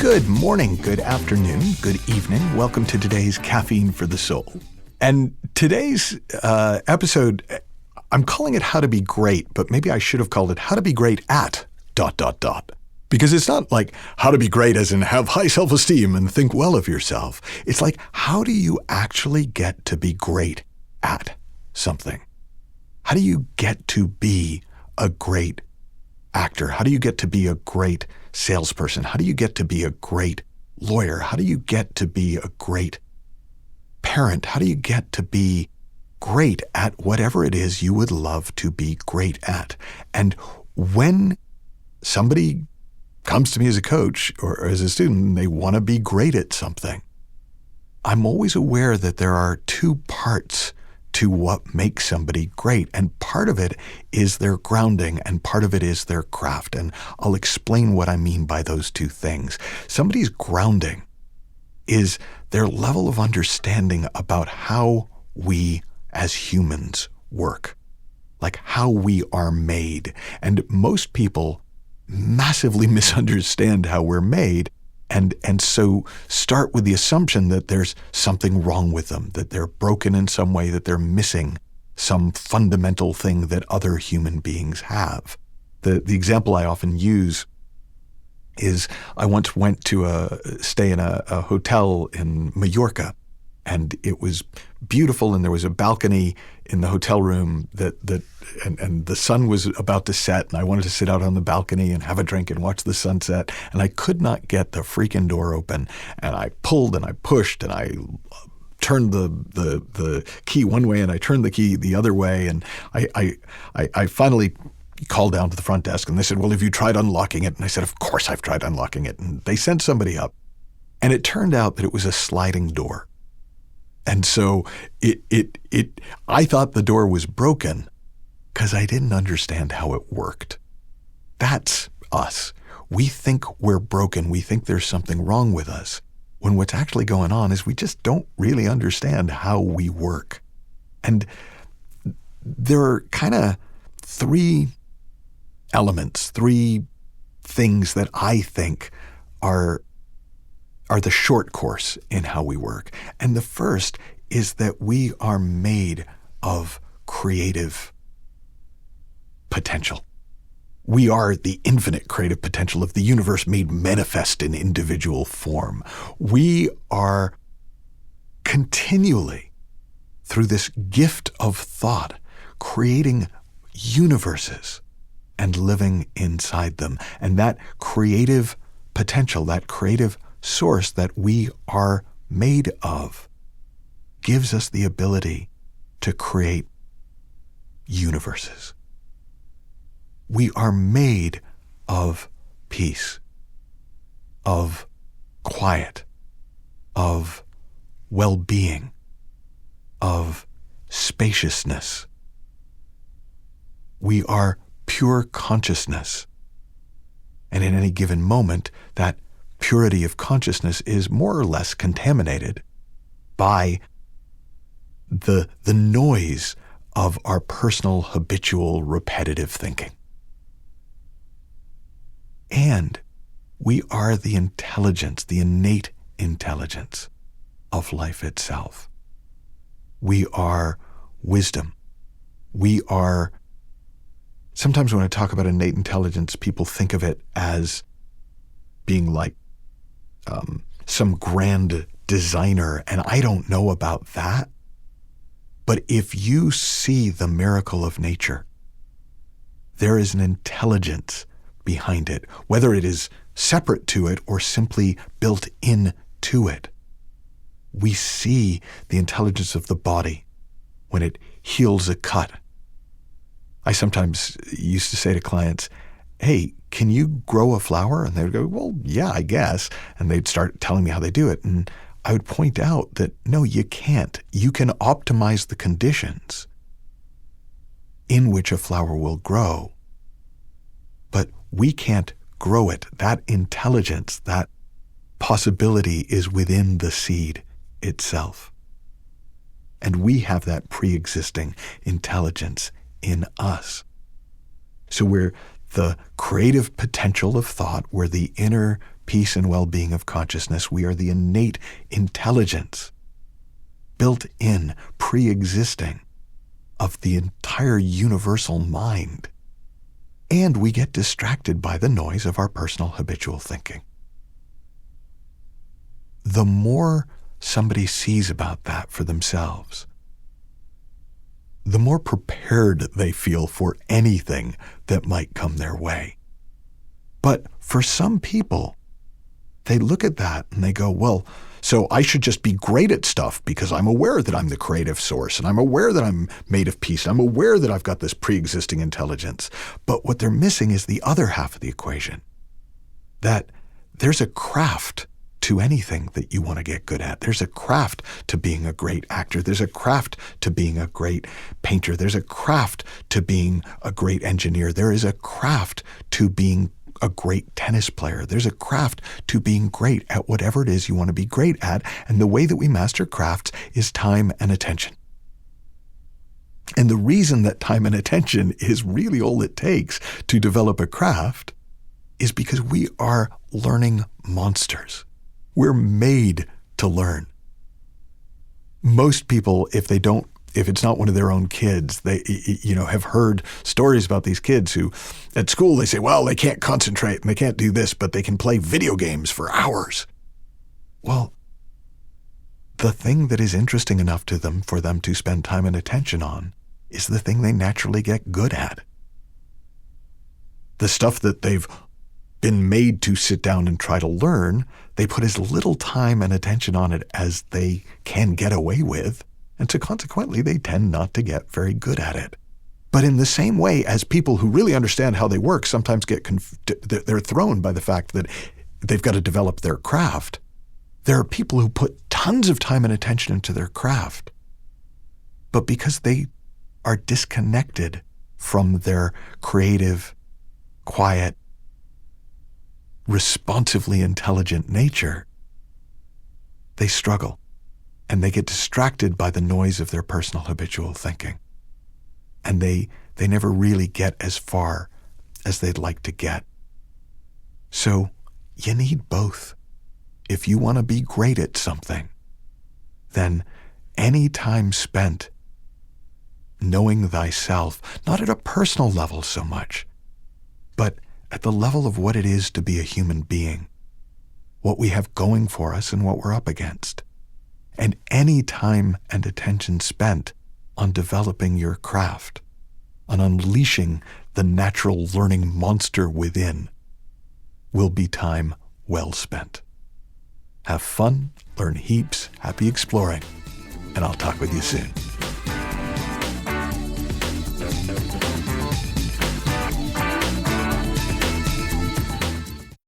Good morning, good afternoon, good evening. Welcome to today's Caffeine for the Soul. And today's episode, I'm calling it How to Be Great, but maybe I should have called it How to Be Great at ... Because it's not like how to be great as in have high self-esteem and think well of yourself. It's like, how do you actually get to be great at something? How do you get to be a great actor? How do you get to be a great salesperson? How do you get to be a great lawyer? How do you get to be a great parent? How do you get to be great at whatever it is you would love to be great at? And when somebody comes to me as a coach or as a student and they want to be great at something, I'm always aware that there are two parts to what makes somebody great. And part of it is their grounding and part of it is their craft. And I'll explain what I mean by those two things. Somebody's grounding is their level of understanding about how we as humans work, like how we are made. And most people massively misunderstand how we're made and so start with the assumption that there's something wrong with them, that they're broken in some way, that they're missing some fundamental thing that other human beings have. The example I often use is I once went to stay in a hotel in Mallorca, and it was beautiful, and there was a balcony in the hotel room and the sun was about to set, and I wanted to sit out on the balcony and have a drink and watch the sunset, and I could not get the freaking door open, and I pulled and I pushed and I turned the key one way and I turned the key the other way, and I finally called down to the front desk, and they said, "Well, have you tried unlocking it?" And I said, "Of course I've tried unlocking it." And they sent somebody up, and it turned out that it was a sliding door. And so I thought the door was broken because I didn't understand how it worked. That's us. We think we're broken. We think there's something wrong with us, when what's actually going on is we just don't really understand how we work. And there are kind of three elements, three things that I think are the short course in how we work. And the first is that we are made of creative potential. We are the infinite creative potential of the universe made manifest in individual form. We are continually, through this gift of thought, creating universes and living inside them. And that creative potential, that creative source that we are made of, gives us the ability to create universes. We are made of peace, of quiet, of well-being, of spaciousness. We are pure consciousness. And in any given moment, that purity of consciousness is more or less contaminated by the noise of our personal, habitual, repetitive thinking. And we are the intelligence, the innate intelligence of life itself. We are wisdom. We are, sometimes when I talk about innate intelligence, people think of it as being like some grand designer, and I don't know about that. But if you see the miracle of nature, there is an intelligence behind it, whether it is separate to it or simply built into it. We see the intelligence of the body when it heals a cut. I sometimes used to say to clients, "Hey, can you grow a flower?" And they would go, "Well, yeah, I guess." And they'd start telling me how they do it. And I would point out that, no, you can't. You can optimize the conditions in which a flower will grow, but we can't grow it. That intelligence, that possibility is within the seed itself. And we have that pre-existing intelligence in us. So we're the creative potential of thought. We're the inner peace and well-being of consciousness. We are the innate intelligence, built in, pre-existing, of the entire universal mind. And we get distracted by the noise of our personal habitual thinking. The more somebody sees about that for themselves, the more prepared they feel for anything that might come their way. But for some people, they look at that and they go, well, so I should just be great at stuff because I'm aware that I'm the creative source, and I'm aware that I'm made of peace, and I'm aware that I've got this pre-existing intelligence. But what they're missing is the other half of the equation, that there's a craft to anything that you want to get good at. There's a craft to being a great actor. There's a craft to being a great painter. There's a craft to being a great engineer. There is a craft to being a great tennis player. There's a craft to being great at whatever it is you want to be great at. And the way that we master crafts is time and attention. And the reason that time and attention is really all it takes to develop a craft is because we are learning monsters. We're made to learn. Most people, if it's not one of their own kids, they, have heard stories about these kids who, at school, they say, well, they can't concentrate and they can't do this, but they can play video games for hours. Well, the thing that is interesting enough to them for them to spend time and attention on is the thing they naturally get good at. The stuff that they've been made to sit down and try to learn, they put as little time and attention on it as they can get away with, and so consequently they tend not to get very good at it. But in the same way as people who really understand how they work sometimes get they're thrown by the fact that they've got to develop their craft, there are people who put tons of time and attention into their craft, but because they are disconnected from their creative, quiet, responsively intelligent nature, they struggle and they get distracted by the noise of their personal habitual thinking. And they never really get as far as they'd like to get. So you need both. If you want to be great at something, then any time spent knowing thyself, not at a personal level so much, but at the level of what it is to be a human being, what we have going for us and what we're up against. And any time and attention spent on developing your craft, on unleashing the natural learning monster within, will be time well spent. Have fun, learn heaps, happy exploring, and I'll talk with you soon.